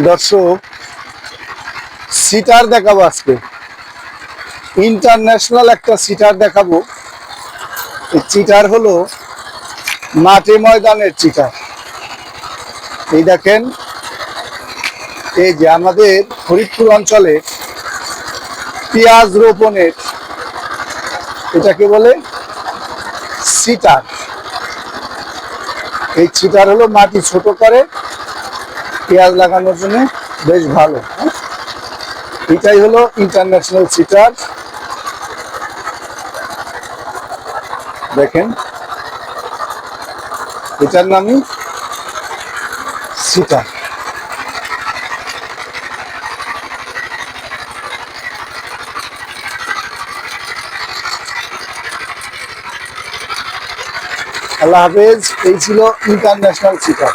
দর্শক, সিটার দেখাবো আজকে। ইন্টারন্যাশনাল একটা সিটার দেখাবো। এই চিটার হলো মাঠে ময়দানের চিটার। এই দেখেন, এই যে আমাদের ফরিদপুর অঞ্চলে পেঁয়াজ রোপণের, এটাকে বলে সিটার। এই চিটার হলো মাটি ছোট করে পেঁয়াজ লাগানোর জন্য বেশ ভালো। এটাই হলো ইন্টারন্যাশনাল সিটার। দেখেন, এটার নামই সিটার। আল্লাহ হাফেজ। এই ছিল ইন্টারন্যাশনাল সিটার।